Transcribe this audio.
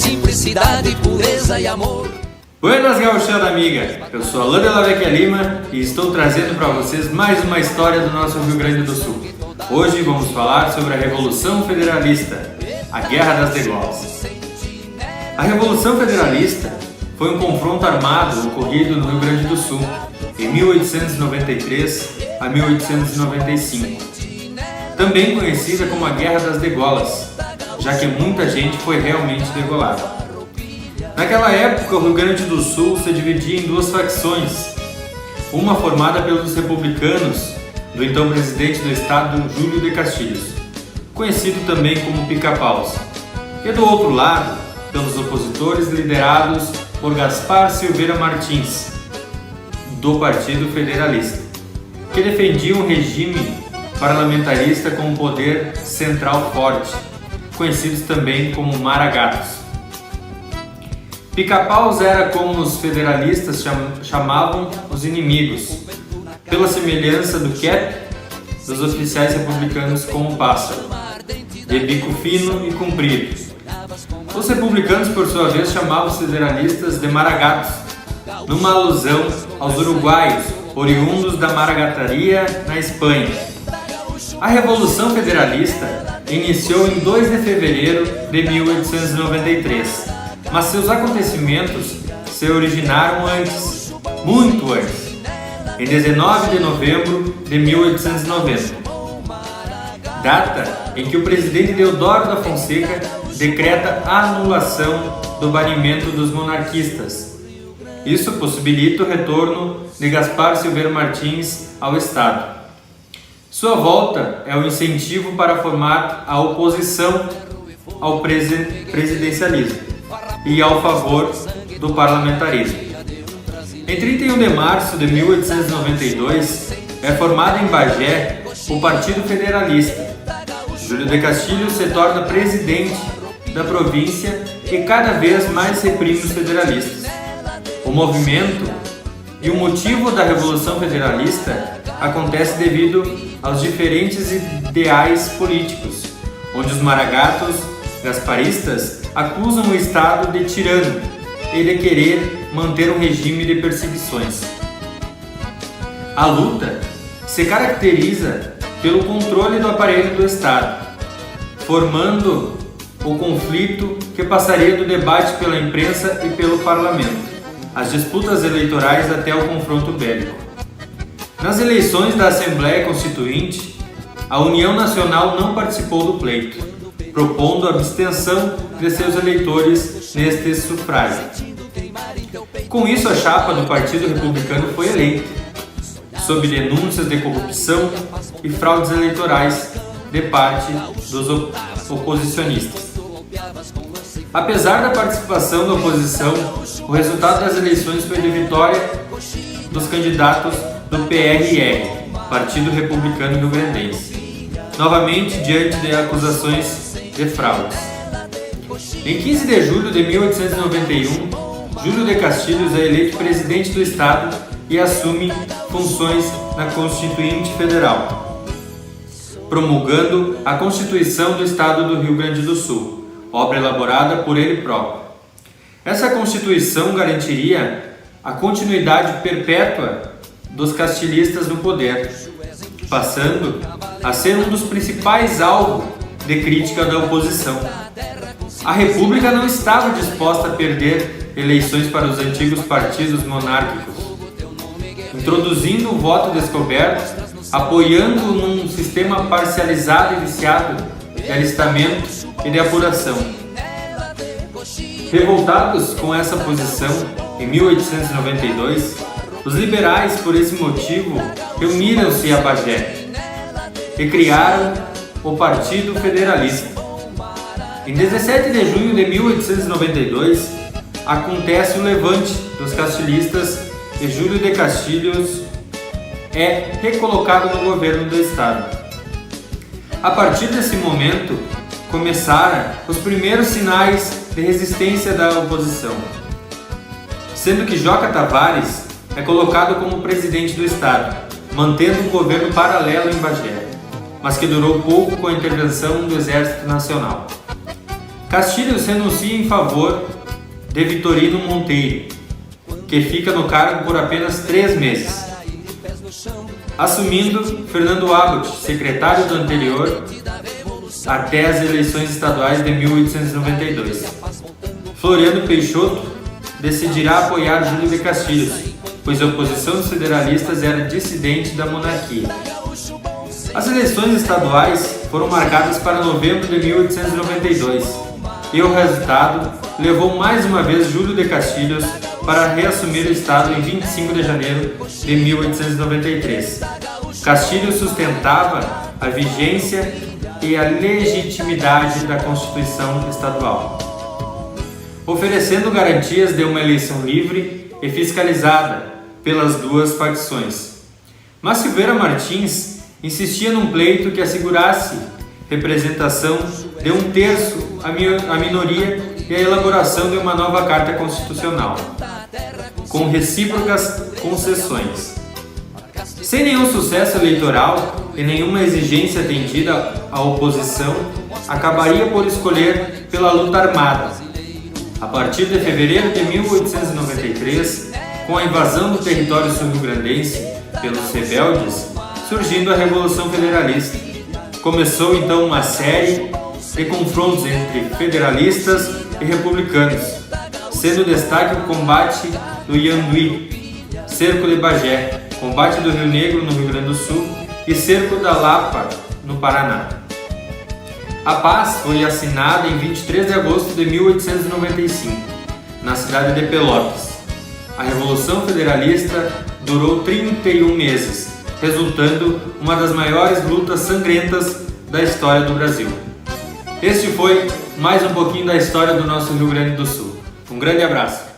simplicidade, pureza e amor. Buenas, gauchada amiga! Eu sou Alain de la Vecchia Lima e estou trazendo para vocês mais uma história do nosso Rio Grande do Sul. Hoje vamos falar sobre a Revolução Federalista, a Guerra das Degolas. A Revolução Federalista foi um confronto armado ocorrido no Rio Grande do Sul, em 1893 a 1895, também conhecida como a Guerra das Degolas, já que muita gente foi realmente degolada. Naquela época, o Rio Grande do Sul se dividia em duas facções, uma formada pelos republicanos do então presidente do estado, Júlio de Castilhos, conhecido também como Pica-Paus, e do outro lado, pelos opositores liderados por Gaspar Silveira Martins, do Partido Federalista, que defendia um regime parlamentarista com um poder central forte, conhecidos também como Maragatos. Pica-Paus era como os federalistas chamavam os inimigos, pela semelhança do cap dos oficiais republicanos com o pássaro, de bico fino e comprido. Os republicanos, por sua vez, chamavam os federalistas de Maragatos, numa alusão aos uruguaios, oriundos da maragataria na Espanha. A Revolução Federalista iniciou em 2 de fevereiro de 1893, mas seus acontecimentos se originaram antes, muito antes, em 19 de novembro de 1890, data em que o presidente Deodoro da Fonseca decreta a anulação do banimento dos monarquistas. Isso possibilita o retorno de Gaspar Silveira Martins ao Estado. Sua volta é o incentivo para formar a oposição ao presidencialismo e ao favor do parlamentarismo. Em 31 de março de 1892, é formado em Bagé o Partido Federalista. Júlio de Castilhos se torna presidente da província e cada vez mais reprime os federalistas. O movimento e o motivo da Revolução Federalista acontece devido aos diferentes ideais políticos, onde os maragatos gasparistas acusam o Estado de tirano e de querer manter um regime de perseguições. A luta se caracteriza pelo controle do aparelho do Estado, formando o conflito que passaria do debate pela imprensa e pelo parlamento, as disputas eleitorais até o confronto bélico. Nas eleições da Assembleia Constituinte, a União Nacional não participou do pleito, propondo a abstenção de seus eleitores neste sufrágio. Com isso, a chapa do Partido Republicano foi eleita, sob denúncias de corrupção e fraudes eleitorais de parte dos oposicionistas. Apesar da participação da oposição, o resultado das eleições foi de vitória dos candidatos do PRR, Partido Republicano Rio-Grandense, novamente diante de acusações de fraudes. Em 15 de julho de 1891, Júlio de Castilhos é eleito presidente do Estado e assume funções na Constituinte Federal, promulgando a Constituição do Estado do Rio Grande do Sul, obra elaborada por ele próprio. Essa Constituição garantiria a continuidade perpétua dos castilhistas no poder, passando a ser um dos principais alvos de crítica da oposição. A República não estava disposta a perder eleições para os antigos partidos monárquicos, introduzindo o voto descoberto, apoiando num sistema parcializado e viciado de alistamento e de apuração. Revoltados com essa posição, em 1892, os liberais, por esse motivo, reuniram-se a Bagé e criaram o Partido Federalista. Em 17 de junho de 1892, acontece o levante dos castilhistas e Júlio de Castilhos é recolocado no governo do Estado. A partir desse momento, começaram os primeiros sinais de resistência da oposição, sendo que Joca Tavares é colocado como presidente do Estado, mantendo um governo paralelo em Bagé, mas que durou pouco com a intervenção do Exército Nacional. Castilhos renuncia em favor de Vitorino Monteiro, que fica no cargo por apenas 3 meses. Assumindo Fernando Abbott, secretário do anterior, até as eleições estaduais de 1892. Floriano Peixoto decidirá apoiar Júlio de Castilhos, pois a oposição dos federalistas era dissidente da monarquia. As eleições estaduais foram marcadas para novembro de 1892 e o resultado levou mais uma vez Júlio de Castilhos para reassumir o estado em 25 de janeiro de 1893. Castilhos sustentava a vigência e a legitimidade da Constituição estadual, oferecendo garantias de uma eleição livre e fiscalizada pelas duas facções. Mas Silveira Martins insistia num pleito que assegurasse representação de 1/3 à minoria e a elaboração de uma nova Carta Constitucional, com recíprocas concessões. Sem nenhum sucesso eleitoral e nenhuma exigência atendida à oposição, acabaria por escolher pela luta armada. A partir de fevereiro de 1893, com a invasão do território sul-rio-grandense pelos rebeldes, surgindo a Revolução Federalista. Começou então uma série de confrontos entre federalistas e republicanos, sendo destaque o combate do Ianduí, cerco de Bagé, combate do Rio Negro no Rio Grande do Sul e cerco da Lapa no Paraná. A paz foi assinada em 23 de agosto de 1895, na cidade de Pelotas. A Revolução Federalista durou 31 meses, resultando uma das maiores lutas sangrentas da história do Brasil. Este foi mais um pouquinho da história do nosso Rio Grande do Sul. Um grande abraço!